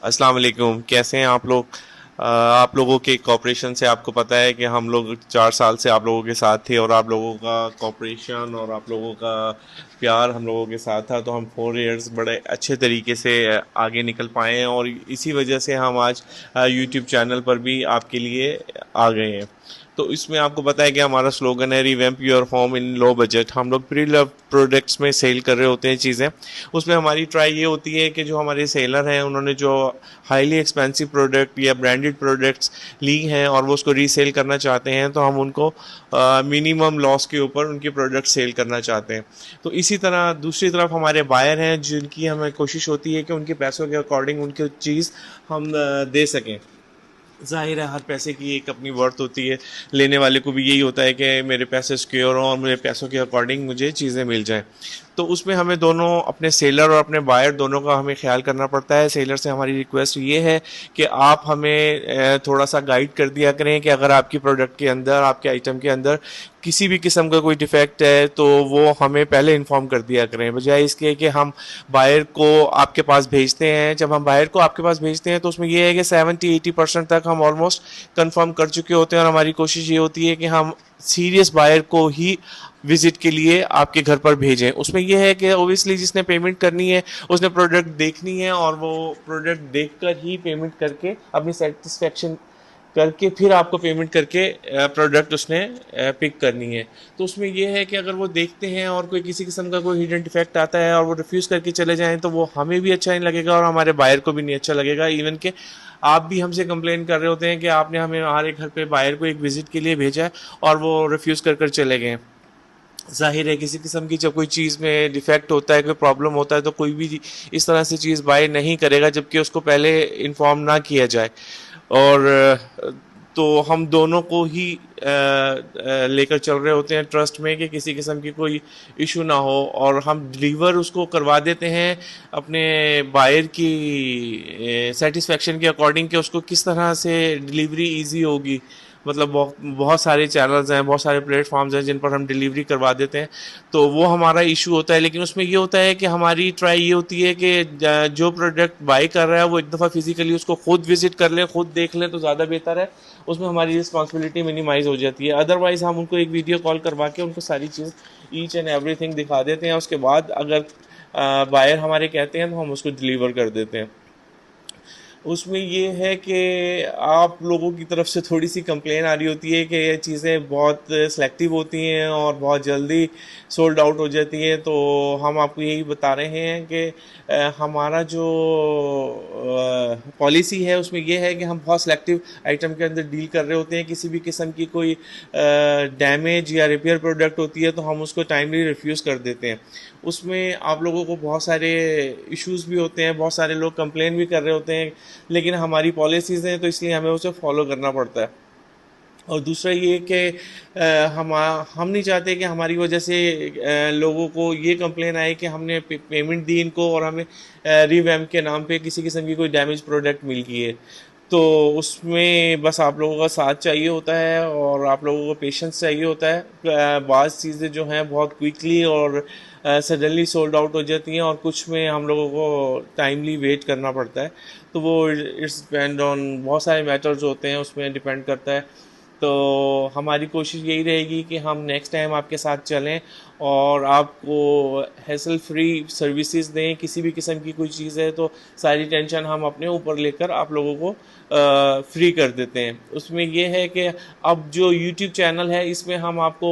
अस्सलाम वालेकुम। कैसे हैं आप लोग? आप लोगों के कॉपरेशन से आपको पता है कि हम लोग 4 साल से आप लोगों के साथ थे और आप लोगों का कॉपरेशन और आप लोगों का प्यार हम लोगों के साथ था, तो हम 4 इयर्स बड़े अच्छे तरीके से आगे निकल पाए हैं और इसी वजह से हम आज यूट्यूब चैनल पर भी आपके लिए आ गए हैं। तो इसमें आपको पता है कि हमारा स्लोगन है revamp your home in low budget. हम लोग प्री लव प्रोडक्ट्स में सेल कर रहे होते हैं चीज़ें। उसमें हमारी ट्राई ये होती है कि जो हमारे सेलर हैं उन्होंने जो हाईली एक्सपेंसिव प्रोडक्ट या ब्रांडेड प्रोडक्ट्स ली हैं और वो उसको रीसेल करना चाहते हैं, तो हम उनको मिनिमम लॉस के ऊपर उनके प्रोडक्ट सेल करना चाहते हैं। तो इसी तरह दूसरी तरफ हमारे बायर हैं जिनकी हमें कोशिश होती है कि उनके पैसों के अकॉर्डिंग उनकी चीज़ हम दे सकें। ज़ाहिर है हर पैसे की एक अपनी वर्थ होती है। लेने वाले को भी यही होता है कि मेरे पैसे सिक्योर हों और मेरे पैसों के अकॉर्डिंग मुझे चीज़ें मिल जाएं। तो उसमें हमें दोनों अपने सेलर और अपने बायर दोनों का हमें ख्याल करना पड़ता है। सेलर से हमारी रिक्वेस्ट ये है कि आप हमें थोड़ा सा गाइड कर दिया करें कि अगर आपकी प्रोडक्ट के अंदर, आपके आइटम के अंदर किसी भी किस्म का कोई डिफेक्ट है तो वो हमें पहले इन्फॉर्म कर दिया करें, बजाय इसके कि हम बायर को आपके पास भेजते हैं। जब हम बायर को आपके पास भेजते हैं तो उसमें ये है कि 70-80% तक हम ऑलमोस्ट कंफर्म कर चुके होते हैं और हमारी कोशिश ये होती है कि हम सीरियस बायर को ही विजिट के लिए आपके घर पर भेजें। उसमें यह है कि ओबियसली जिसने पेमेंट करनी है उसने प्रोडक्ट देखनी है और वो प्रोडक्ट देखकर ही पेमेंट करके अपनी सेटिस्फेक्शन करके फिर आपको पेमेंट करके प्रोडक्ट उसने पिक करनी है। तो उसमें यह है कि अगर वो देखते हैं और कोई किसी किस्म का कोई हिडन डिफेक्ट आता है और वो रिफ्यूज़ करके चले जाएं तो वो हमें भी अच्छा नहीं लगेगा और हमारे बायर को भी नहीं अच्छा लगेगा। इवन कि आप भी हमसे कंप्लेन कर रहे होते हैं कि आपने हमें हमारे घर पे बायर को एक विज़िट के लिए भेजा है और वो रिफ्यूज़ कर चले गए। ज़ाहिर है किसी किस्म की जब कोई चीज़ में डिफेक्ट होता है, कोई प्रॉब्लम होता है, तो कोई भी इस तरह से चीज़ बाय नहीं करेगा जबकि उसको पहले इन्फॉर्म ना किया जाए। और तो हम दोनों को ही लेकर चल रहे होते हैं ट्रस्ट में कि किसी किस्म की कोई इशू ना हो और हम डिलीवर उसको करवा देते हैं अपने बायर की सेटिस्फेक्शन के अकॉर्डिंग कि उसको किस तरह से डिलीवरी इजी होगी। मतलब बहुत बहुत सारे चैनल्स हैं, बहुत सारे प्लेटफॉर्म्स हैं जिन पर हम डिलीवरी करवा देते हैं, तो वो हमारा इशू होता है। लेकिन उसमें ये होता है कि हमारी ट्राई ये होती है कि जो प्रोडक्ट बाई कर रहा है वो एक दफ़ा फिजिकली उसको खुद विजिट कर लें, खुद देख लें तो ज़्यादा बेहतर है। उसमें हमारी रिस्पॉन्सिबिलिटी मिनिमाइज़ हो जाती है। अदरवाइज़ हम उनको एक वीडियो कॉल करवा के उनको सारी चीज़ ईच एंड एवरीथिंग दिखा देते हैं। उसके बाद अगर बायर हमारे कहते हैं तो हम उसको डिलीवर कर देते हैं। उसमें ये है कि आप लोगों की तरफ से थोड़ी सी कंप्लेन आ रही होती है कि ये चीज़ें बहुत सेलेक्टिव होती हैं और बहुत जल्दी सोल्ड आउट हो जाती हैं। तो हम आपको यही बता रहे हैं कि हमारा जो पॉलिसी है उसमें ये है कि हम बहुत सेलेक्टिव आइटम के अंदर डील कर रहे होते हैं। किसी भी किस्म की कोई डैमेज या रिपेयर प्रोडक्ट होती है तो हम उसको टाइमली रिफ्यूज़ कर देते हैं। उसमें आप लोगों को बहुत सारे इश्यूज़ भी होते हैं, बहुत सारे लोग कंप्लेन भी कर रहे होते हैं, लेकिन हमारी पॉलिसीज़ हैं तो इसलिए हमें उसे फॉलो करना पड़ता है। और दूसरा ये कि हम नहीं चाहते कि हमारी वजह से लोगों को ये कंप्लेन आए कि हमने पेमेंट दी इनको और हमें रिवैम्प के नाम पे किसी किस्म की कोई डैमेज प्रोडक्ट मिल गई है। तो उसमें बस आप लोगों का साथ चाहिए होता है और आप लोगों को पेशेंस चाहिए होता है। बाज़ चीज़ें जो हैं बहुत क्विकली और सडनली सोल्ड आउट हो जाती हैं और कुछ में हम लोगों को टाइमली वेट करना पड़ता है। तो वो इट्स डिपेंड ऑन बहुत सारे मैटर्स होते हैं, उसमें डिपेंड करता है। तो हमारी कोशिश यही रहेगी कि हम नेक्स्ट टाइम आपके साथ चलें और आपको हैसल फ्री सर्विसेज दें। किसी भी किस्म की कोई चीज़ है तो सारी टेंशन हम अपने ऊपर लेकर आप लोगों को फ्री कर देते हैं। उसमें यह है कि अब जो यूट्यूब चैनल है इसमें हम आपको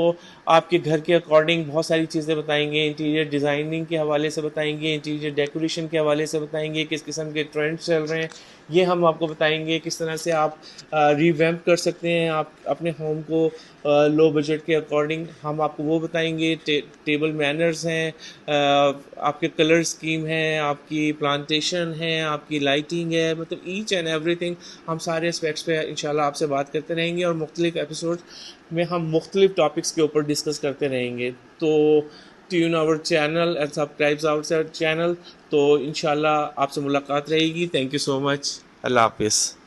आपके घर के अकॉर्डिंग बहुत सारी चीज़ें बताएंगे। इंटीरियर डिज़ाइनिंग के हवाले से बताएंगे, इंटीरियर डेकोरेशन के हवाले से बताएंगे, किस किस्म के ट्रेंड्स चल रहे हैं ये हम आपको बताएंगे। किस तरह से आप रिवैम्प कर सकते हैं आप अपने होम को लो बजट के अकॉर्डिंग, हम आपको वो बताएंगे। टेबल मैनर्स हैं, आपके कलर स्कीम है, आपकी प्लांटेशन है, आपकी लाइटिंग है, मतलब ईच एंड एवरीथिंग हम सारे एस्पेक्ट्स पे इंशाल्लाह आपसे बात करते रहेंगे और मुख्तलिफ एपिसोड में हम मुख्तलिफ टॉपिक्स के ऊपर डिस्कस करते रहेंगे। तो tune our channel and subscribe our channel. तो इंशाल्लाह आपसे मुलाकात रहेगी। Thank you so much. अल्लाह हाफिज़।